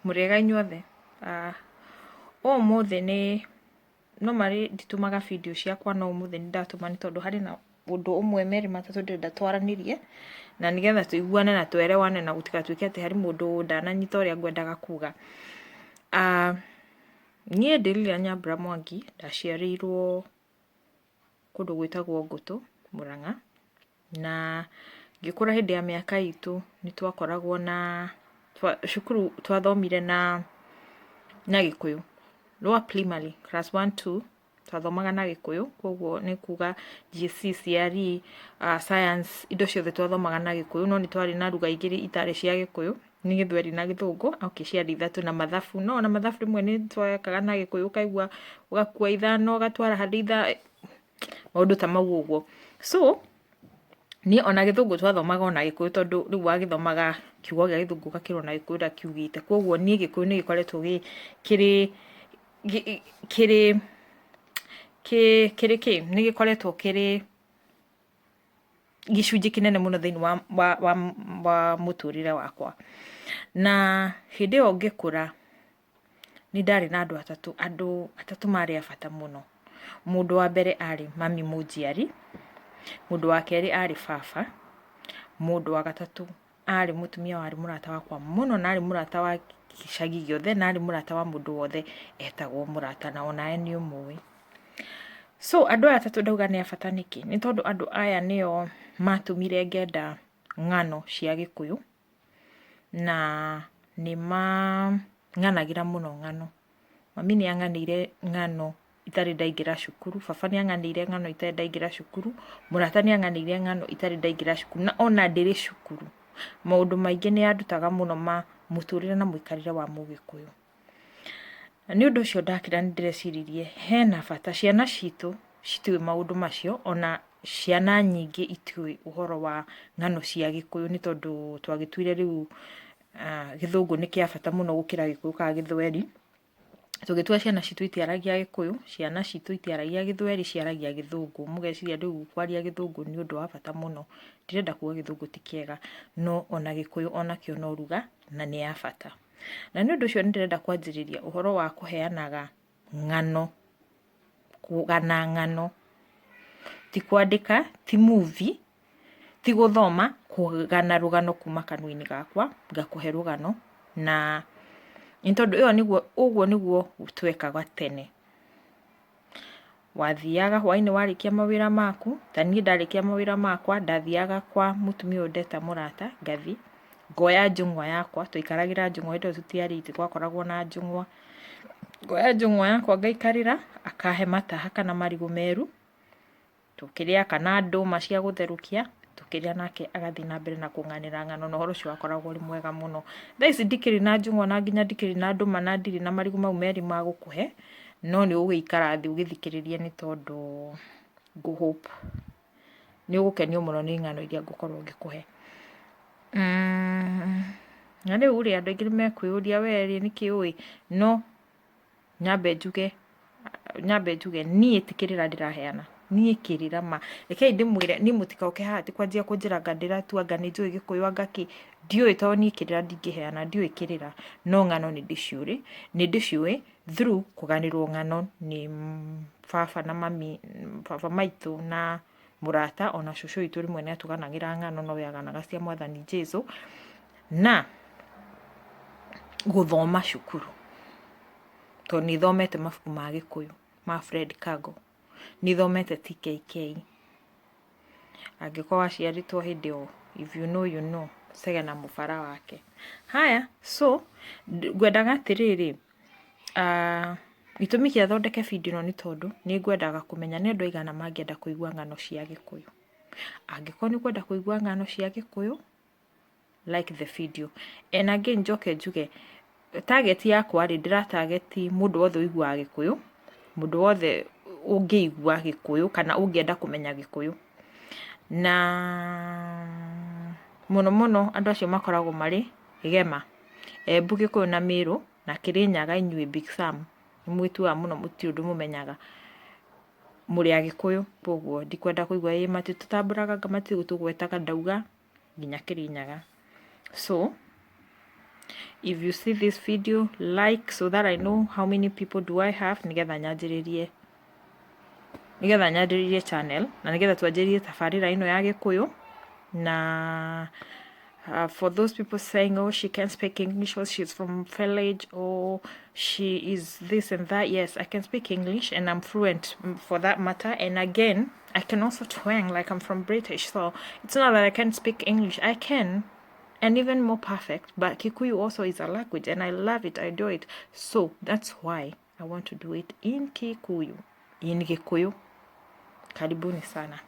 Murega inyuothe. Ũmũthĩ nĩ no mari nditumaga video ciakwa no ũmũthĩ nĩ ndatuma nĩ tondũ harĩ na ũndũ ũmwe merĩ matatũ ndĩrenda twaranĩrie na nĩgetha tũiguane na twerewane na gũtigatuĩke atĩ harĩ mũndũ ndananyita ũrĩa ngwendaga kuga. Niĩ ndĩ Lilian Nyambura Mwangi, ndaciarĩirwo kũndũ gwĩtagwo Ngũtũ, Mũrang'a, na ngĩkũra hĩndĩ ya mĩaka itũ nĩ twakoragwo na cukuru twathomire na Gĩkũyũ. Lower primary class 1 2 twathomaga na Gĩkũyũ, koguo nĩ kuga GC, CRE, science, indo ciothe twathomaga na Gĩkũyũ, no nĩ twarĩ na lugha igĩrĩ itarĩ cia Gĩkũyũ, nĩ Gĩthweri na Gĩthũngũ, ciarĩ ithatũ, na mathabu. No na mathabu rĩmwe nĩ twekaga na Gĩkũyũ, ũkaigua ũgakua ithano ũgatwara harĩ maũndũ ta mau ũguo. So niĩ ona Gĩthũngũ twathomaga ona Gĩkũyũ tondũ rĩu wagĩthomaga kiugo gĩa Gĩthũngũ ũgakĩrwo na Gĩkũyũ ndakiugĩte, koguo niĩ Gĩkũyũ nĩ gĩkoretwo nĩ gĩkoretwo kĩrĩ gĩcunjĩ kĩnene mũno thĩinĩ wa mũtũrĩre wakwa. Na hĩndĩ ĩyo ngĩkũra nĩ ndarĩ na andũ atatũ marĩ a bata mũno. Mũndũ wa mbere arĩ mami mũnjiari, mũndũ wa kerĩ arĩ baba, mũndũ wa gatatũ arĩ mũtumia warĩ mũrata wakwa mũno na arĩ mũrata wa gĩcagi gĩothe na arĩ mũrata wa mũndũ wothe etagwo mũrata, na onawe nĩ ũmũĩ. So andũ aya atatũ ndauga nĩ a bata nĩkĩ? Nĩ tondũ andũ aya nĩo matũmire ngenda ng'ano cia Gĩkũyũ na nĩ mang'anagĩra mũno ng'ano. Mami nĩ ang'anĩire ng'ano itarĩ ndaingĩra cukuru, baba nĩ ang'anĩire ng'ano itarĩ ndaingĩra cukuru, mũrata nĩ ang'anĩire ng'ano itarĩ ndaingĩra cukuru, na ona ndĩrĩ cukuru. Maũndũ maingĩ nĩ yandutaga mũno ma mũtũrĩre na mũikarĩre wa Mũgĩkũyũ. Na nĩ ũndũ ũcio ndakĩra nĩ ndĩreciririe hena bata ciana citũ citiũĩ maũndũ macio, ona ciana nyingĩ itiũĩ ũhoro wa ng'ano cia Gĩkũyũ nĩ tondũ twagĩtuire rĩu Gĩthũngũ nĩ kĩa bata mũno gũkĩra Gĩkũyũ kana Gĩthweri. Tũgĩtua ciana citũ itiaragia Gĩkũyũ, ciana citũ itiaragia Gĩthweri, ciaragia Gĩthũngũ. Mũgeciria rĩu kwaria Gĩthũngũ nĩ ũndũ wa bata mũno. Ndirenda kuuga Gĩthũngũ ti kĩega, no ona Gĩkũyũ onakĩo no ruga na nĩ ya bata. Na nĩ ũndũ ũcio nĩ ndĩrenda kwanjĩrĩria ũhoro wa kũheanaga ng'ano, kũgana ng'ano, ti kwandĩka, ti movie, ti gũthoma, kũgana rũgano kuma kanua-inĩ gakwa ngakũhe rũgano. Na nĩ tondũ ũguo nĩguo twekaga tene. Wathiaga hwaĩ-inĩ warĩkia mawĩra maku, ta niĩ ndarĩkia mawĩra makwa ndathiaga kwa mũtumia ũyũ ndeta mũrata, ngathi ngoya njũng'wa yakwa, tũikaragĩra njũng'wa hĩndĩ ĩyo tũtiarĩ itĩ, gwakoragwo na njũng'wa. Ngoya njũng'wa yakwa ngaikarĩra, akahe mataha kana marigũ meru, tũkĩrĩa kana ndũma cia gũtherũkia, tũkĩrĩa nake agathiĩ na mbere na kũng'anĩra ng'ano, na ũhoro ũcio wakoragwo ũrĩ mwega mũno. Thaa ici ndikĩrĩ na njũng'wa na nginya ndikĩrĩ na ndũma na ndirĩ na marigũ mau merĩ ma gũkũhe, no nĩ ũgũikara thĩ ũgĩthikĩrĩrie nĩ tondũ ngũ-hope nĩ ũgũkenio mũno nĩ ng'ano iria ngũkorwo ngĩkũhe. Na rĩu andũ aingĩ nĩ mekwĩyũria we nĩkĩ ũĩ, no nyambe njuge niĩ ti kĩrĩra ndĩraheana, niĩ kĩrĩra ma. Rekei ndĩmwĩre niĩ mũtikoke haha atĩ kwanjia kũnjĩranga ndĩratua anga nĩ njũĩ Gĩkũyũ anga kĩ, ndiũĩ tondũ niĩ kĩrĩra ndingĩheana, ndiũĩ kĩrĩra, no ng'ano nĩ ndĩciũĩ through kũganĩrwo ng'ano nĩ baba na mami, baba maitũ na mũrata, ona cũcũ witũ rĩmwe nĩ atũganagĩra ng'ano, nowe aganaga cia Mwathani Jesũ, na gũthoma cukuru tondũ nĩ thomete mabuku ma Gĩkũyũ ma Fred Kago, nĩ thomete TKK. Angĩkorwo waciarĩtwo hĩndĩ ĩyo, if you know you know, Sege na mũbara wake. Haya, so ngwendaga atĩrĩrĩ, gĩtũmi kĩa thondeke video ĩno nĩ tondũ nĩ ngwendaga kũmenya nĩ andũ aigana mangĩenda kũigua ng'ano cia Gĩkũyũ. Angĩkorwo nĩ kwenda kũigua ng'ano cia Gĩkũyũ, like the video. And again njoke njuge target yakwa rĩ, ndĩratargeti mũndũ wothe ũiguaga Gĩkũyũ, mũndũ wothe ũngĩigua Gĩkũyũ kana ũngĩenda kũmenya Gĩkũyũ. Na mũno mũno andũ acio makoragwo marĩ Gema, Embu, Gĩkũyũ na Mĩrũ na Kĩrĩnyaga, inyuĩ Big Sam nĩ mwĩtuaga mũno mũtirĩ ũndũ mũmenyaga mũrĩ Agĩkũyũ, koguo ndikwenda kũigua matitũtambũraga matigũtũgwetaga ndauga nginya Kĩrĩnyaga. So If you see this video, like so that I know how many people do I have, nigetha nyanjĩrĩrie channel na nigetha twanjĩrĩrie tabarĩra ĩno ya gĩkũyũ. Na for those people saying, oh, she can speak English, or she's from village, or she is this and that, yes, I can speak English and I'm fluent for that matter. And again, I can also twang like I'm from British, so it's not that I can't speak English. I can, and even more perfect. But Kikuyu also is a language and I love it, I do it. So that's why I want to do it in Kikuyu, in Gikuyu. Karibuni sana.